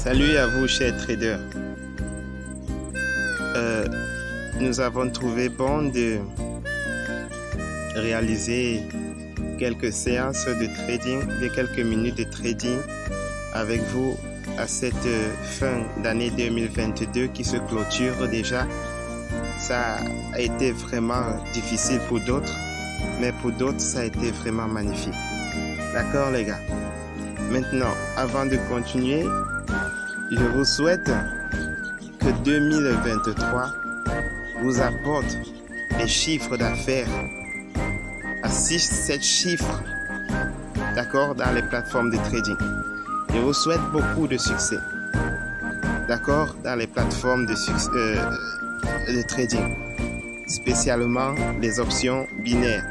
Salut à vous, chers traders. Nous avons trouvé bon de réaliser quelques séances de trading, de quelques minutes de trading avec vous à cette fin d'année 2022 qui se clôture déjà. Ça a été vraiment difficile pour d'autres, mais pour d'autres, ça a été vraiment magnifique. D'accord, les gars? Maintenant, avant de continuer, je vous souhaite que 2023 vous apporte des chiffres d'affaires à 6-7 chiffres, d'accord, dans les plateformes de trading. Je vous souhaite beaucoup de succès, d'accord, dans les plateformes de trading, spécialement les options binaires.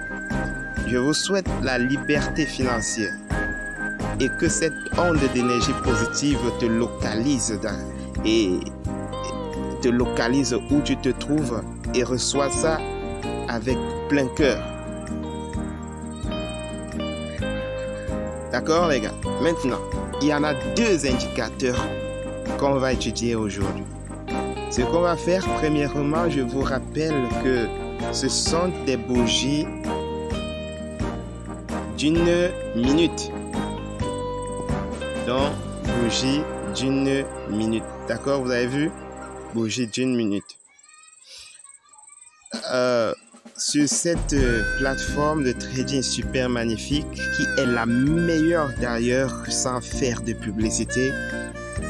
Je vous souhaite la liberté financière et que cette onde d'énergie positive te localise où tu te trouves et reçois ça avec plein cœur. D'accord, les gars? Maintenant, il y en a deux indicateurs qu'on va étudier aujourd'hui. Ce qu'on va faire, premièrement, je vous rappelle que ce sont des bougies d'une minute. Donc, bougie d'une minute. D'accord, vous avez vu? Bougie d'une minute. Sur cette plateforme de trading super magnifique, qui est la meilleure d'ailleurs sans faire de publicité,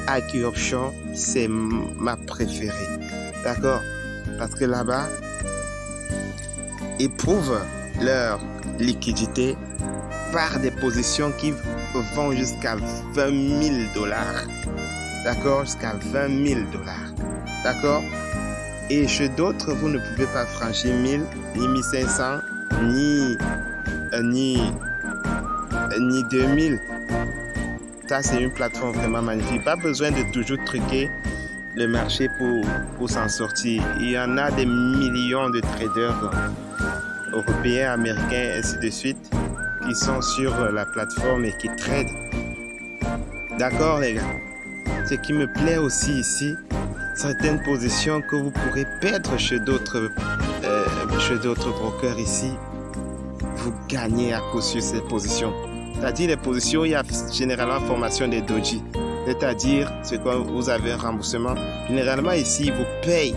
IQ Option, c'est ma préférée. D'accord? Parce que là-bas, ils prouvent leur liquidité par des positions qui vont jusqu'à 20 000 $. D'accord? Jusqu'à 20 000 $. D'accord? Et chez d'autres, vous ne pouvez pas franchir 1000, ni 1500, ni 2000. Ça, c'est une plateforme vraiment magnifique. Pas besoin de toujours truquer le marché pour s'en sortir. Il y en a des millions de traders européens, américains, ainsi de suite, qui sont sur la plateforme et qui tradent. D'accord, les gars? Ce qui me plaît aussi ici, certaines positions que vous pourrez perdre chez d'autres brokers ici, vous gagnez à cause de ces positions. C'est-à-dire les positions, il y a généralement formation des doji. C'est-à-dire, ce que vous avez un remboursement. Généralement ici, ils vous payent.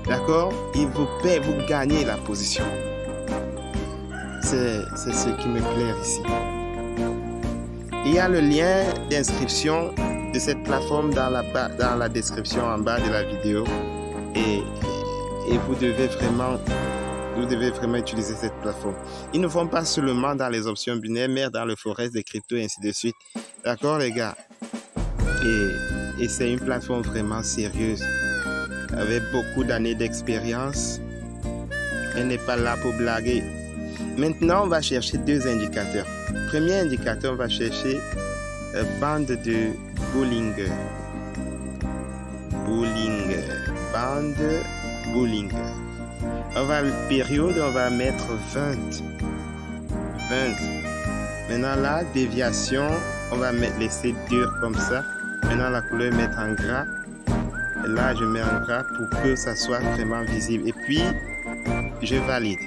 D'accord? Ils vous payent, vous gagnez la position. C'est ce qui me plaît ici. Il y a le lien d'inscription de cette plateforme dans la description en bas de la vidéo. Et vous devez vraiment utiliser cette plateforme. Ils ne font pas seulement dans les options binaires, mais dans le forex, des cryptos et ainsi de suite. D'accord, les gars? Et c'est une plateforme vraiment sérieuse, avec beaucoup d'années d'expérience. Elle n'est pas là pour blaguer. Maintenant, on va chercher deux indicateurs. Premier indicateur, on va chercher bande de Bollinger. Bande Bollinger. Période, on va mettre 20. Maintenant, la déviation, on va laisser dur comme ça. Maintenant, la couleur, mettre en gras. Et là, je mets en gras pour que ça soit vraiment visible. Et puis, je valide.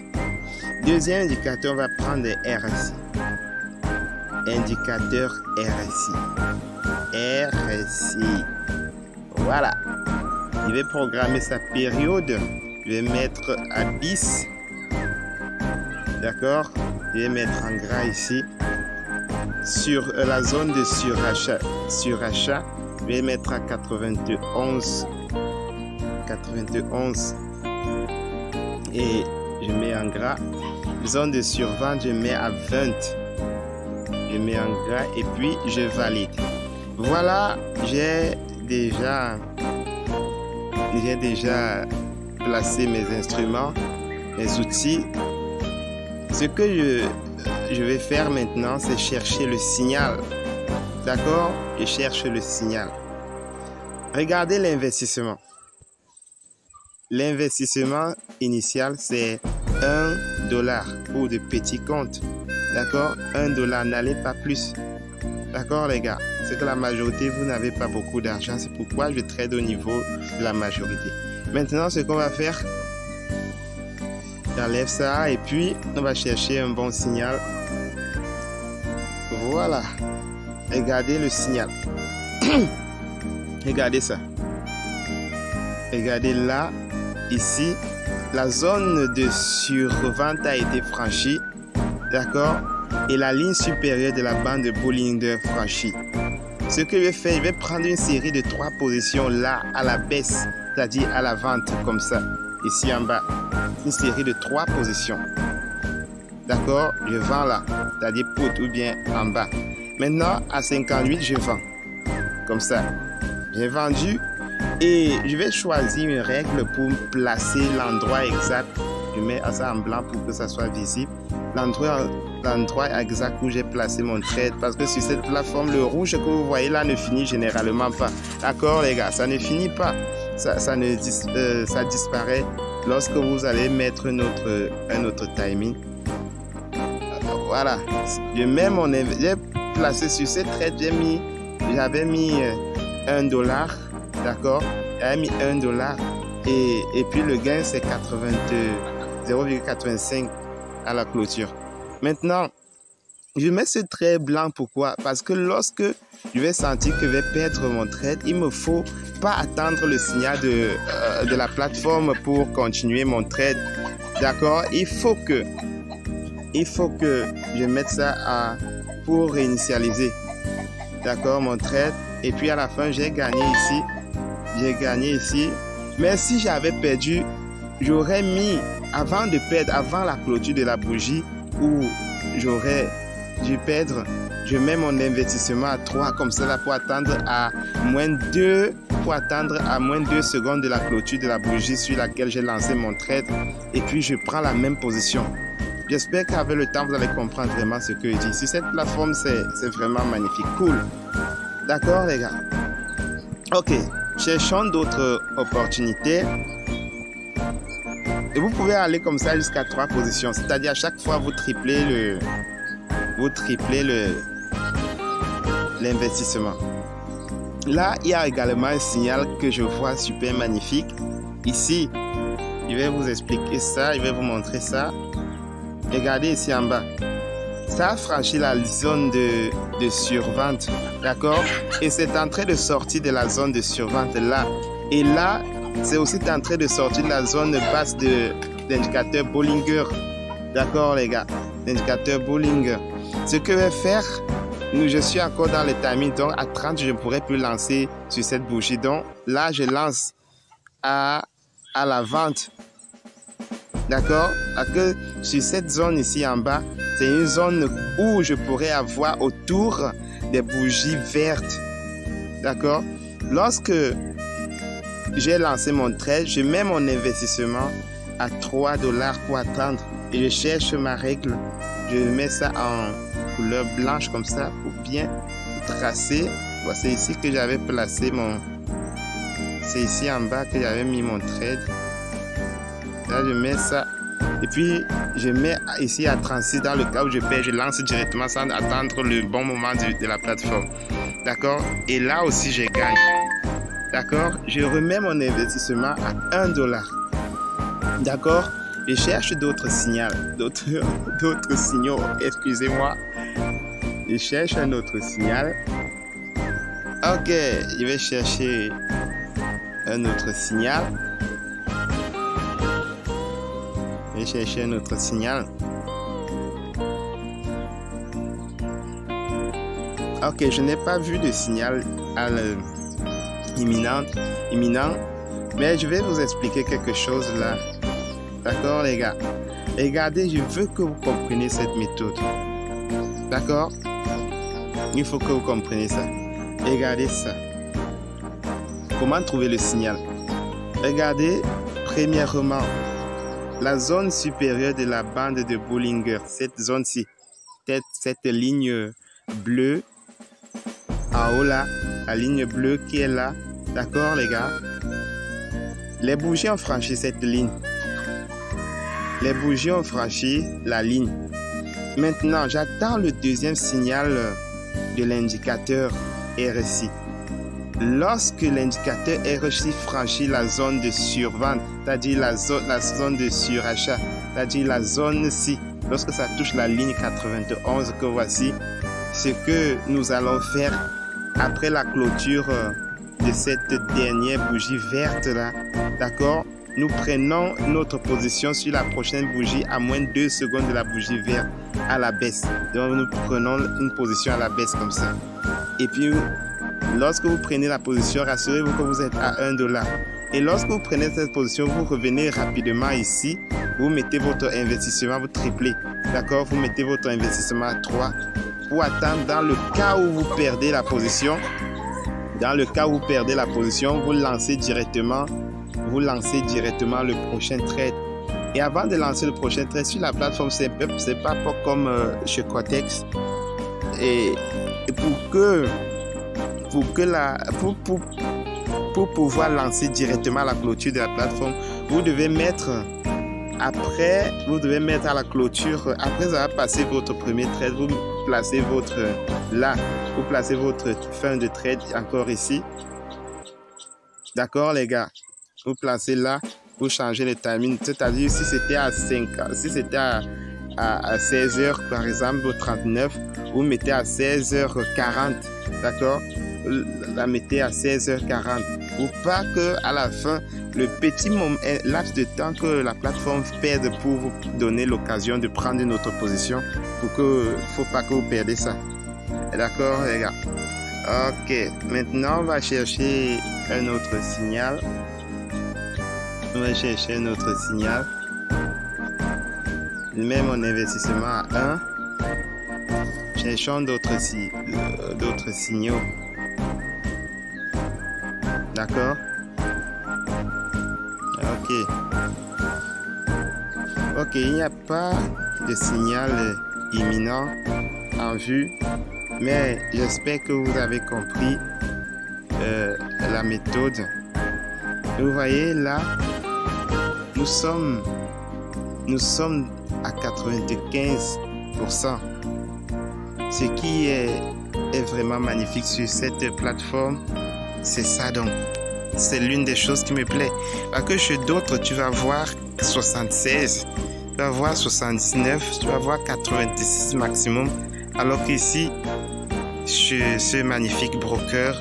Deuxième indicateur, on va prendre des RSI. Indicateur RSI. Voilà. Je vais programmer sa période. Je vais mettre à 10. D'accord? Je vais mettre en gras ici. Sur la zone de surachat, je vais mettre à 91. Et je mets en gras. Zone de survente, je mets à 20. Je mets en gras et puis je valide. Voilà, j'ai déjà placé mes instruments, mes outils. Ce que je vais faire maintenant, c'est chercher le signal. D'accord? Je cherche le signal. Regardez l'investissement. L'investissement initial, c'est $1 pour de petits comptes. D'accord? $1, n'allez pas plus. D'accord les gars? C'est que la majorité, vous n'avez pas beaucoup d'argent. C'est pourquoi je trade au niveau de la majorité. Maintenant, ce qu'on va faire, j'enlève ça et puis on va chercher un bon signal. Voilà. Regardez le signal. Regardez ça. Regardez là, ici, la zone de survente a été franchie. D'accord? Et la ligne supérieure de la bande de Bollinger franchie. Ce que je vais faire, je vais prendre une série de 3 positions là à la baisse, c'est-à-dire à la vente comme ça, ici en bas. Une série de 3 positions. D'accord? Je vends là, c'est-à-dire put ou bien en bas. Maintenant, à 58, je vends. Comme ça. J'ai vendu et je vais choisir une règle pour placer l'endroit exact. Je mets ça en blanc pour que ça soit visible. L'endroit exact où j'ai placé mon trade, parce que sur cette plateforme, le rouge que vous voyez là ne finit généralement pas. D'accord les gars, ça ne finit pas. Ça disparaît lorsque vous allez mettre un autre timing. Alors, voilà. J'ai placé sur cette trade, j'avais mis $1. D'accord, j'avais mis $1 et puis le gain c'est 0,85 à la clôture. Maintenant, je mets ce trait blanc. Pourquoi? Parce que lorsque je vais sentir que je vais perdre mon trade, il me faut pas attendre le signal de la plateforme pour continuer mon trade. D'accord? Il faut que je mette ça pour réinitialiser. D'accord, mon trade. Et puis à la fin, j'ai gagné ici. Mais si j'avais perdu, j'aurais mis, avant de perdre, avant la clôture de la bougie, où j'aurais dû perdre, je mets mon investissement à 3 comme ça là pour attendre à moins 2 secondes de la clôture de la bougie sur laquelle j'ai lancé mon trade. Et puis je prends la même position. J'espère qu'avec le temps, vous allez comprendre vraiment ce que je dis. Sur cette plateforme, c'est vraiment magnifique. Cool. D'accord, les gars? Ok. Cherchons d'autres opportunités. Et vous pouvez aller comme ça jusqu'à 3 positions. C'est-à-dire à chaque fois, vous triplez l'investissement. Là, il y a également un signal que je vois super magnifique. Ici, je vais vous expliquer ça. Je vais vous montrer ça. Regardez ici en bas. Ça a franchi la zone de survente. D'accord? Et c'est en train de sortir de la zone de survente là. Et là, c'est aussi en train de sortir de la zone basse d'indicateur Bollinger. D'accord, les gars? L'indicateur Bollinger. Ce que je vais faire, je suis encore dans le timing. Donc, à 30, je ne pourrai plus lancer sur cette bougie. Donc, là, je lance à la vente. D'accord? Parce que sur cette zone ici en bas, c'est une zone où je pourrais avoir autour des bougies vertes. D'accord? Lorsque j'ai lancé mon trade, je mets mon investissement à $3 pour attendre. Et je cherche ma règle. Je mets ça en couleur blanche comme ça pour bien tracer. C'est ici que j'avais placé mon... C'est ici en bas que j'avais mis mon trade. Là, je mets ça. Et puis, je mets ici à 36 dans le cas où je perds. Je lance directement sans attendre le bon moment de la plateforme. D'accord? Et là aussi, je gagne. D'accord? Je remets mon investissement à $1. D'accord? Je cherche d'autres signaux. D'autres signaux. Excusez-moi. Je cherche un autre signal. Ok. Je vais chercher un autre signal. Je vais chercher un autre signal. Ok, je n'ai pas vu de signal imminent, mais je vais vous expliquer quelque chose là. D'accord, les gars? Regardez, je veux que vous compreniez cette méthode. D'accord? Il faut que vous compreniez ça. Regardez ça. Comment trouver le signal? Regardez, premièrement, la zone supérieure de la bande de Bollinger, cette zone-ci, cette ligne bleue, en haut là, la ligne bleue qui est là, d'accord les gars? Les bougies ont franchi cette ligne. Les bougies ont franchi la ligne. Maintenant, j'attends le deuxième signal de l'indicateur RSI. Lorsque l'indicateur RSI franchit la zone de survente, c'est-à-dire la zone de surachat, c'est-à-dire la zone ci, lorsque ça touche la ligne 91 que voici, ce que nous allons faire après la clôture de cette dernière bougie verte là, d'accord? Nous prenons notre position sur la prochaine bougie à moins de 2 secondes de la bougie verte à la baisse. Donc nous prenons une position à la baisse comme ça. Et puis lorsque vous prenez la position, rassurez-vous que vous êtes à $1. Et lorsque vous prenez cette position, vous revenez rapidement ici, vous mettez votre investissement, vous triplez. D'accord? Vous mettez votre investissement à 3 pour attendre dans le cas où vous perdez la position. Dans le cas où vous perdez la position, vous lancez directement le prochain trade. Et avant de lancer le prochain trade sur la plateforme, c'est pas comme chez Cortex. Et pour pouvoir lancer directement la clôture de la plateforme, vous devez mettre à la clôture, après avoir passé votre premier trade, vous placez votre fin de trade encore ici. D'accord les gars? Vous placez là, vous changez le timing, c'est-à-dire si c'était à 16h par exemple, au 39, vous mettez à 16h40, d'accord? La mettez à 16h40 pour pas que à la fin le petit laps de temps que la plateforme perde pour vous donner l'occasion de prendre une autre position, pour que faut pas que vous perdez ça. D'accord les gars? Ok, maintenant on va chercher un autre signal. Je mets mon investissement à 1. Cherchons d'autres signaux. D'accord? Ok, il n'y a pas de signal imminent en vue, mais j'espère que vous avez compris la méthode. Vous voyez là, nous sommes à 95%. Ce qui est vraiment magnifique sur cette plateforme, c'est ça donc. C'est l'une des choses qui me plaît. Parce que chez d'autres, tu vas voir 76, tu vas voir 79, tu vas voir 86 maximum. Alors qu'ici, chez ce magnifique broker,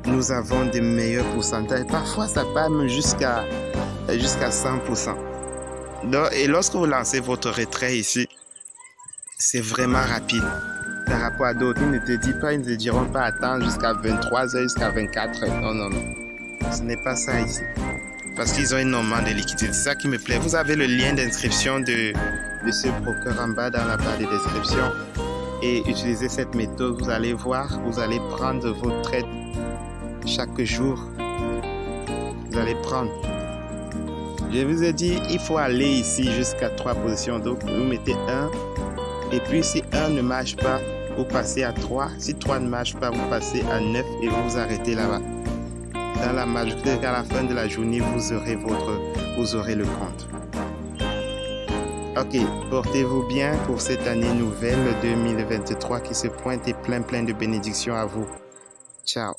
nous avons des meilleurs pourcentages. Parfois, ça part même jusqu'à 100%. Donc, et lorsque vous lancez votre retrait ici, c'est vraiment rapide. Par rapport à d'autres, ils ne te diront pas attendre jusqu'à 23h, jusqu'à 24h. Non. Ce n'est pas ça ici. Parce qu'ils ont énormément de liquidité. C'est ça qui me plaît. Vous avez le lien d'inscription de ce broker en bas dans la barre de description. Et utilisez cette méthode. Vous allez voir, vous allez prendre vos trades chaque jour. Vous allez prendre. Je vous ai dit, il faut aller ici jusqu'à 3 positions. Donc, vous mettez 1. Et puis, si 1 ne marche pas, vous passez à 3. Si 3 ne marche pas, vous passez à 9 et vous vous arrêtez là-bas. Dans la majorité, à la fin de la journée, vous aurez le compte. Ok, portez-vous bien pour cette année nouvelle 2023 qui se pointe et plein de bénédictions à vous. Ciao.